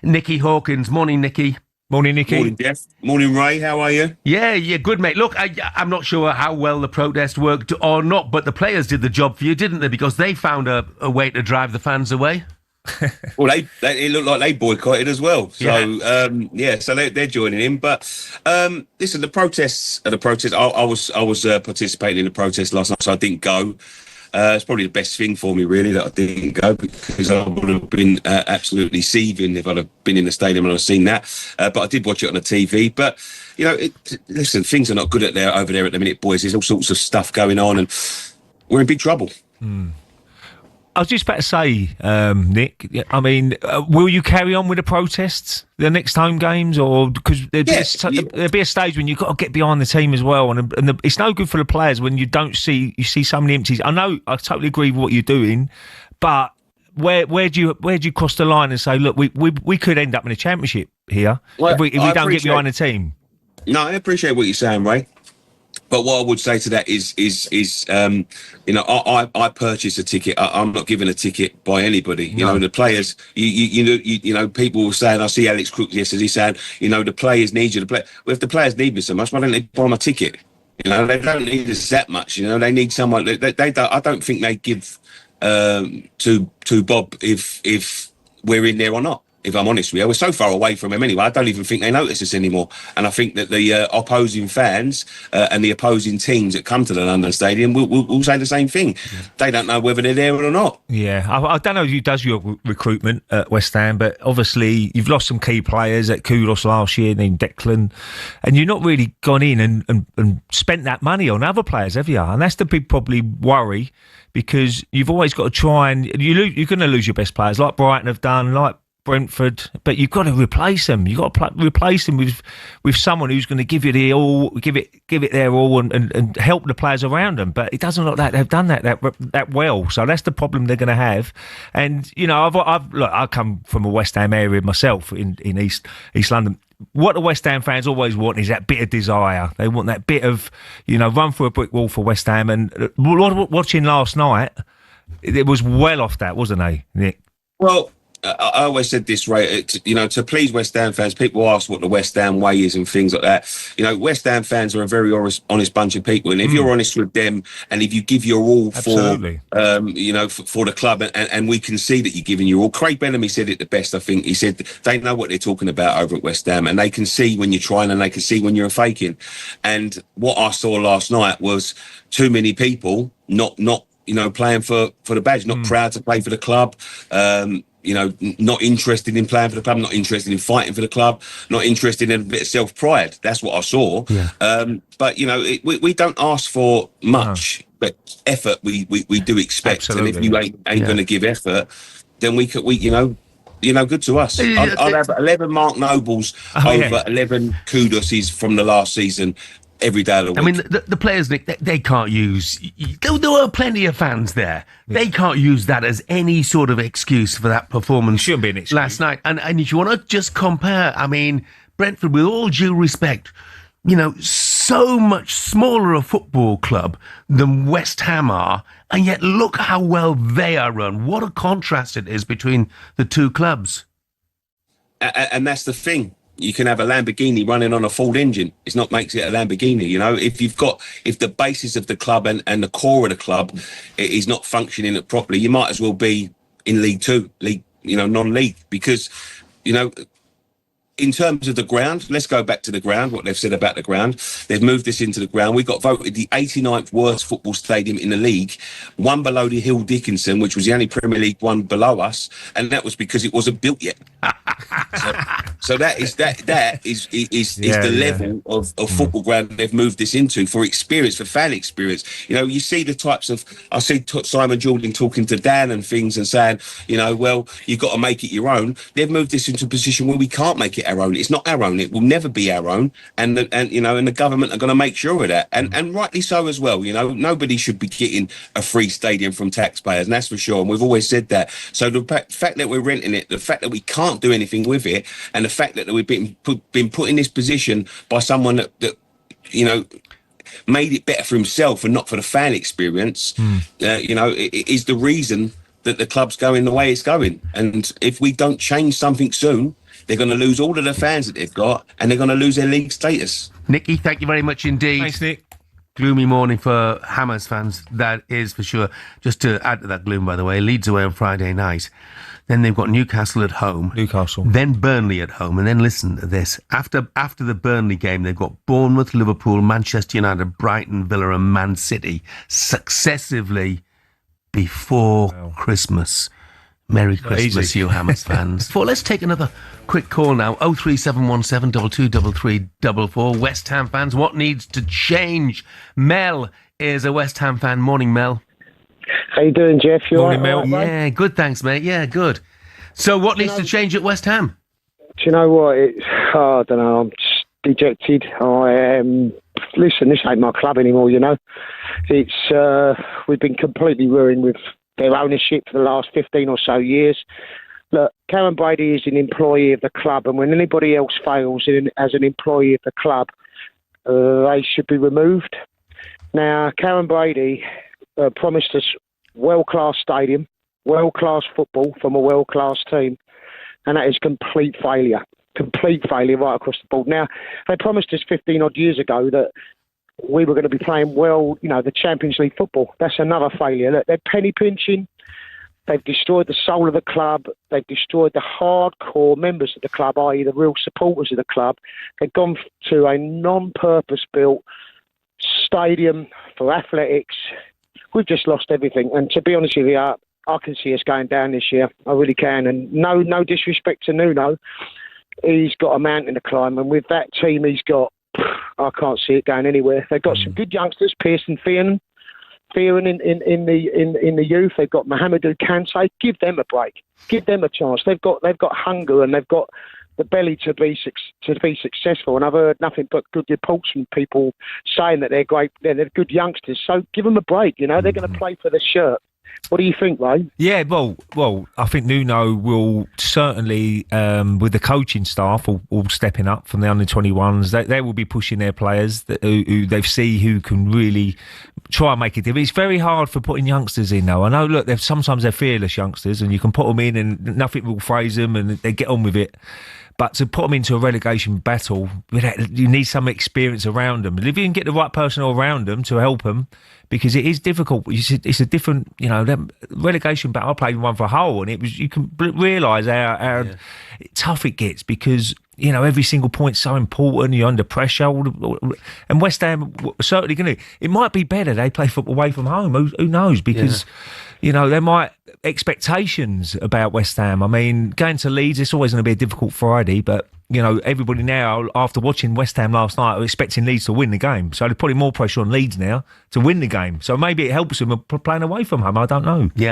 Nicky Hawkins. Morning, Nicky. Morning, Nicky. Morning, Jeff. Morning, Ray. How are you? Yeah, good, mate. Look, I'm not sure how well the protest worked or not, but the players did the job for you, didn't they? Because they found a way to drive the fans away. Well, it looked like they boycotted as well. So, so they're joining in. But listen, the protests are the protests. I was participating in the protest last night, so I didn't go. It's probably the best thing for me, really, that I didn't go, because I would have been absolutely seething if I'd have been in the stadium and I'd seen that. But I did watch it on the TV. But, listen, things are not good over there at the minute, boys. There's all sorts of stuff going on and we're in big trouble. I was just about to say, Nick, I mean, will you carry on with the protests the next home games? Or because there'll be a stage when you've got to get behind the team as well. And it's no good for the players when you see so many empties. I know, I totally agree with what you're doing, but where do you cross the line and say, look, we could end up in a championship here if we don't get behind the team? No, I appreciate what you're saying, Ray. But what I would say to that is I purchased a ticket. I'm not given a ticket by anybody. The players, people were saying, I see Alex Crooks yesterday saying, the players need you to play. Well, if the players need me so much, why don't they buy my ticket? They don't need us that much. They need someone. They don't. I don't think they give to Bob if we're in there or not. If I'm honest with you, we're so far away from him anyway. I don't even think they notice us anymore. And I think that the opposing fans and the opposing teams that come to the London Stadium will say the same thing. Yeah. They don't know whether they're there or not. Yeah, I don't know who does your recruitment at West Ham, but obviously you've lost some key players at Kudos last year, named Declan, and you've not really gone in and spent that money on other players, have you? And that's the big probably worry, because you've always got to try and you're going to lose your best players, like Brighton have done, like Brentford, but you've got to replace them. You've got to replace them with someone who's going to give you the all, give it their all, and help the players around them. But it doesn't look like they've done that well. So that's the problem they're going to have. And I come from a West Ham area myself in East London. What the West Ham fans always want is that bit of desire. They want that bit of run through a brick wall for West Ham. And watching last night, it was well off that, wasn't it, Nick? Well, I always said this, Ray, to please West Ham fans, people ask what the West Ham way is and things like that. West Ham fans are a very honest bunch of people. And if you're honest with them, and if you give your all for the club, and we can see that you're giving your all. Craig Bellamy said it the best, I think. He said they know what they're talking about over at West Ham, and they can see when you're trying and they can see when you're faking. And what I saw last night was too many people not playing for the badge, not proud to play for the club. Not interested in playing for the club, not interested in fighting for the club, not interested in a bit of self-pride. That's what I saw. Yeah. But we don't ask for much, but effort we do expect. Absolutely. And if you ain't going to give effort, then we good to us. I'll have 11 Mark Nobles over 11 Kudoses from the last season every day of the week. I mean, the players, Nick, they can't use... There were plenty of fans there. Yeah. They can't use that as any sort of excuse for that performance. Shouldn't be an excuse. Last night. And if you want to just compare, I mean, Brentford, with all due respect, so much smaller a football club than West Ham are, and yet look how well they are run. What a contrast it is between the two clubs. And that's the thing. You can have a Lamborghini running on a Ford engine. It's not makes it a Lamborghini, If the basis of the club and the core of the club is not functioning properly, you might as well be in League Two, non-league, because in terms of the ground, let's go back to the ground, what they've said about the ground. They've moved this into the ground. We got voted the 89th worst football stadium in the league, one below the Hill Dickinson, which was the only Premier League one below us, and that was because it wasn't built yet. So that is the level of football ground they've moved this into for fan experience. You see the types of... I see Simon Jordan talking to Dan and things and saying, well, you've got to make it your own. They've moved this into a position where we can't make it our own. It's not our own. It will never be our own. And the government are going to make sure of that. And rightly so as well. Nobody should be getting a free stadium from taxpayers, and that's for sure. And we've always said that. So the fact that we're renting it, the fact that we can't do anything with it, and the fact that we've been put in this position by someone that made it better for himself and not for the fan experience, is the reason that the club's going the way it's going. And if we don't change something soon, they're going to lose all of the fans that they've got, and they're going to lose their league status. Nicky, thank you very much indeed. Thanks, Nick. Gloomy morning for Hammers fans, that is for sure. Just to add to that gloom, by the way, Leeds away on Friday night. Then they've got Newcastle at home. Then Burnley at home. And then listen to this. After the Burnley game, they've got Bournemouth, Liverpool, Manchester United, Brighton, Villa and Man City successively before Christmas. Merry Christmas, you Hammers fans. Let's take another quick call now. 03717 223344. West Ham fans, what needs to change? Mel is a West Ham fan. Morning, Mel. How you doing, Jeff? You Morning, all right, Mel. Yeah, good, thanks, mate. Yeah, good. So what needs to change at West Ham? Do you know what? I don't know. I'm just dejected. Listen, this ain't my club anymore, you know. We've been completely ruined with their ownership for the last 15 or so years. Look, Karen Brady is an employee of the club, and when anybody else fails as an employee of the club, they should be removed. Now, Karen Brady promised us world-class stadium, world-class football from a world-class team, and that is complete failure right across the board. Now, they promised us 15-odd years ago that we were going to be playing the Champions League football. That's another failure. Look, they're penny pinching. They've destroyed the soul of the club. They've destroyed the hardcore members of the club, i.e. the real supporters of the club. They've gone to a non-purpose built stadium for athletics. We've just lost everything. And to be honest with you, I can see us going down this year. I really can. And no disrespect to Nuno. He's got a mountain to climb. And with that team he's got, I can't see it going anywhere. They've got some good youngsters, Pearson Fearon in the youth. They've got Mohamedou Kante. Give them a break. Give them a chance. They've got hunger and they've got the belly to be successful. And I've heard nothing but good reports from people saying that they're great. They're good youngsters. So give them a break. You know, they're going to play for the shirt. What do you think, Ray? Yeah, well, I think Nuno will certainly, with the coaching staff, all stepping up from the under-21s, they will be pushing their players who they see who can really try and make a difference. It's very hard for putting youngsters in, though. I know, look, sometimes they're fearless youngsters, and you can put them in and nothing will phase them and they get on with it. But to put them into a relegation battle, you need some experience around them. And if you can get the right personnel around them to help them, because it is difficult. It's a different, relegation battle. I played one for Hull, and you can realise how tough it gets because, every single point's so important. You're under pressure. And West Ham certainly going to. It might be better they play football away from home. Who knows? Because, there might expectations about West Ham. I mean, going to Leeds, it's always going to be a difficult Friday, but everybody now, after watching West Ham last night, are expecting Leeds to win the game. So they're putting more pressure on Leeds now to win the game. So maybe it helps them playing away from home. I don't know. Yeah.